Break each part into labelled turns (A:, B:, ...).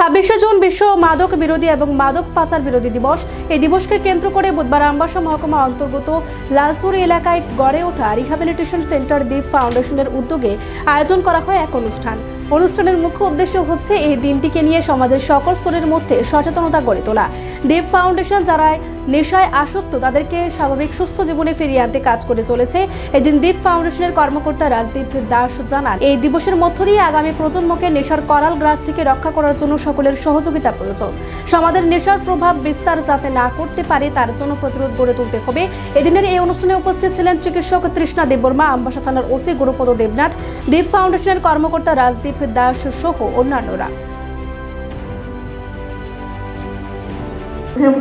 A: 26শে June বিশ্ব মাদক বিরোধী এবং মাদক পাচার বিরোধী দিবস। এই দিবসকে কেন্দ্র করে বুধবার আমবাসা মহকুমা অন্তর্গত লালচুরি এলাকায় গড়ে ওঠা রিহ্যাবিলিটেশন সেন্টার দ্বীপ ফাউন্ডেশনের উদ্যোগে আয়োজন করা হয় এক অনুষ্ঠানের মুখ্য উদ্দেশ্য হচ্ছে এই দিনটিকে নিয়ে সমাজের সকল স্তরের মধ্যে সচেতনতা গড়ে তোলা। দ্বীপ ফাউন্ডেশন যারা নেশায় আসক্ত তাদেরকে স্বাভাবিক সুস্থ জীবনে ফিরিয়ে আনতে কাজ করে চলেছে। এদিন দ্বীপ ফাউন্ডেশনের কর্মকর্তা রাজদীপ দাস জানান, এই দিবসের মধ্য দিয়ে আগামী প্রজন্মকে নেশার করাল গ্রাস থেকে রক্ষা করার জন্য সকলের সহযোগিতা প্রয়োজন। সমাজের নেশার প্রভাব বিস্তার যাতে না করতে পারে তার জন্য প্রতিরোধ গড়ে তুলতে হবে। এদিনের এই অনুষ্ঠানে উপস্থিত ছিলেন চিকিৎসক তৃষ্ণা দেববর্মা, আমবাসা থানার ওসি গুরুপদ দেবনাথ, দ্বীপ ফাউন্ডেশনের কর্মকর্তা রাজদীপ দাস সহ অন্যান্যরা।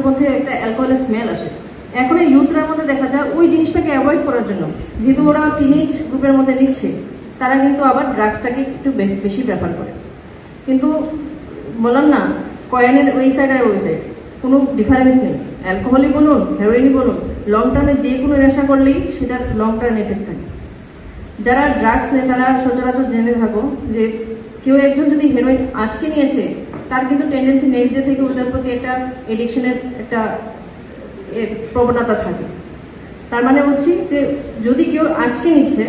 B: মধ্যে একটা অ্যালকোহলের স্মেল আসে। এখন এই ইউথরার মধ্যে দেখা যায় ওই জিনিসটাকে অ্যাভয়েড করার জন্য, যেহেতু ওরা টিনেজ গ্রুপের মধ্যে নিচ্ছে, তারা কিন্তু আবার ড্রাগসটাকে একটু বেশি প্রেফার করে। কিন্তু বললাম না, কয়েনের ওই সাইড আর ওই সাইড কোনো ডিফারেন্স নেই। অ্যালকোহলই বলুন, হেরোইনই বলুন, লং টার্মে যে কোনো নেশা করলেই সেটার লং টার্ম এফেক্ট থাকে। যারা ড্রাগস নেয় তারা সচরাচর জেনে থাকো যে কেউ একজন যদি হেরোইন আজকে নিয়েছে, তার কিন্তু টেন্ডেন্সি নেক্সট ডে থেকে ওদের প্রতি একটা এডিকশনের একটা প্রবণতা থাকে। তার মানে হচ্ছে যে যদি কেউ আজকে নিচ্ছে,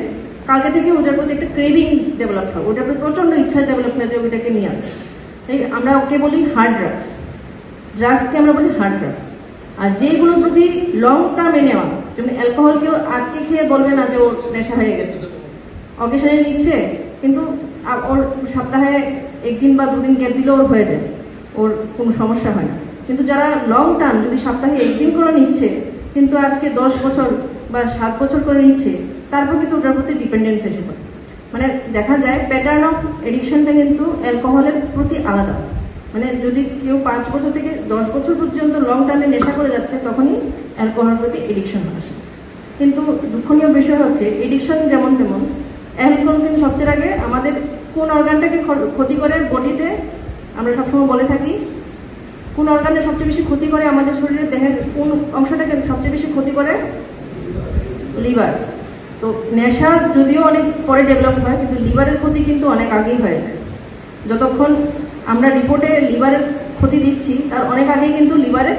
B: কালকে থেকে ওটার প্রতি একটা ক্রেভিং ডেভেলপ হয়, ওটার প্রতি প্রচন্ড ইচ্ছা ডেভেলপ হয়ে যায় ওইটাকে নিয়ে আসে। তাই আমরা ওকে বলি হার্ড ড্রাগস, ড্রাগসকে আমরা বলি হার্ড ড্রাগস। আর যেগুলোর প্রতি লং টার্মে নেওয়া, যেমন অ্যালকোহল কেউ আজকে খেয়ে বলবে না যে ওর নেশা হয়ে গেছে, অকেশনে নিচ্ছে, কিন্তু ওর সপ্তাহে একদিন বা দুদিন গ্যাপ দিলেও ওর হয়ে যায়, ওর কোনো সমস্যা হয় না। কিন্তু যারা লং টার্ম যদি সপ্তাহে একদিন করে নিচ্ছে, কিন্তু আজকে 10 বছর বা 7 বছর করে নিচ্ছে, তারপর কিন্তু ওটার প্রতি ডিপেন্ডেন্স এসে পড়ে। মানে দেখা যায় প্যাটার্ন অফ এডিকশনটা কিন্তু অ্যালকোহলের প্রতি আলাদা। মানে যদি কেউ 5 বছর থেকে 10 বছর পর্যন্ত লং টার্মে নেশা করে যাচ্ছে, তখনই অ্যালকোহলের প্রতি এডিকশন আসে। কিন্তু দুঃখনীয় বিষয় হচ্ছে এডিকশন যেমন তেমন, অ্যালকোহল কিন্তু সবচেয়ে আগে আমাদের কোন অর্গানটাকে ক্ষতি করে বডিতে, আমরা সবসময় বলে থাকি কোন অর্গানটা সবচেয়ে বেশি ক্ষতি করে আমাদের শরীরে, দেহের কোন অংশটাকে সবচেয়ে বেশি ক্ষতি করে? লিভার। তো নেশা যদিও অনেক পরে ডেভেলপ হয়, কিন্তু লিভারের ক্ষতি কিন্তু অনেক আগেই হয়ে যায়। যতক্ষণ আমরা রিপোর্টে লিভারের ক্ষতি দিচ্ছি, তার অনেক আগেই কিন্তু লিভারের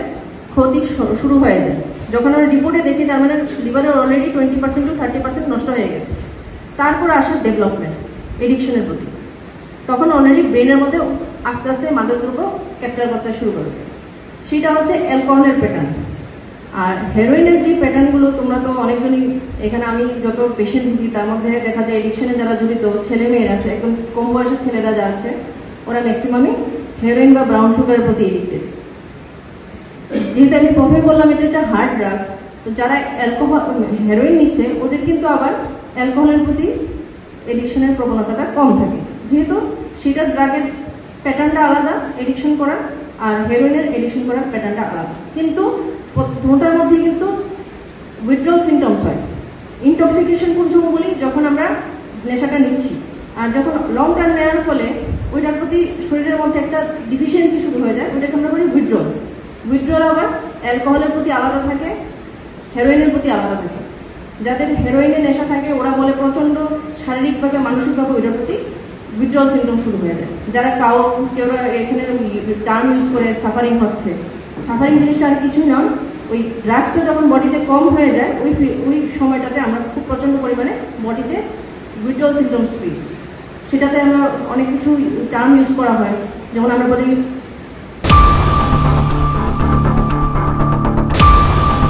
B: ক্ষতি শুরু হয়ে যায়। যখন আমরা রিপোর্টে দেখি, তার মানে লিভারের অলরেডি 20% to 30% নষ্ট হয়ে গেছে। তারপর আসে ডেভেলপমেন্ট এডিকশনের প্রতি, তখন অলরেডি ব্রেনের মধ্যে আস্তে আস্তে মাদকদ্রব্য ক্যাপচার করতে শুরু করবে। সেটা হচ্ছে অ্যালকোহলের প্যাটার্ন। আর হেরোইনের যে প্যাটার্নগুলো, তোমরা তো অনেকজনই এখানে, আমি যত পেশেন্ট ভুগি তার মধ্যে দেখা যায় এডিকশনে যারা জড়িত ছেলে মেয়েরা, একদম কম বয়সের ছেলেরা যা আছে, ওরা ম্যাক্সিমামই হেরোইন বা ব্রাউন সুগারের প্রতি এডিক্টেড। যেহেতু আমি প্রথমে বললাম এটা একটা হার্ড ড্রাগ, তো যারা হেরোইন নিচ্ছে ওদের কিন্তু আবার অ্যালকোহলের প্রতি এডিকশনের প্রবণতাটা কম থাকে, যেহেতু সেটা ড্রাগের প্যাটার্নটা আলাদা এডিকশন করার, আর হেরোইনের এডিকশন করার প্যাটার্নটা আলাদা। কিন্তু দুটার মধ্যে কিন্তু উইথড্রল সিমটমস হয়। ইনটক্সিকেশন কোন সময় বলি? যখন আমরা নেশাটা নিচ্ছি, আর যখন লং টার্ম নেওয়ার ফলে ওইটার প্রতি শরীরের মধ্যে একটা ডিফিসিয়েন্সি শুরু হয়ে যায়, ওইটাকে আমরা বলি উইথড্রল। উইথড্রল আবার অ্যালকোহলের প্রতি আলাদা থাকে, হেরোইনের প্রতি আলাদা থাকে। যাদের হেরোইনের নেশা থাকে ওরা বলে প্রচন্ড শারীরিকভাবে মানসিকভাবে ওইটার প্রতি উইথড্রল সিমটম শুরু হয়ে যায়। যারা কেউ এখানে টার্ম ইউজ করে সাফারিং হচ্ছে, সাফারিং জিনিসটা আর কিছুই নয়, ওই ড্রাগসটা যখন বডিতে কম হয়ে যায়, ওই সময়টাতে আমরা খুব প্রচন্ড পরিমাণে বডিতে উইথড্রল সিমটমস ফিল। সেটাতে আমরা অনেক কিছু টার্ম ইউজ করা হয়, যেমন আমরা বলি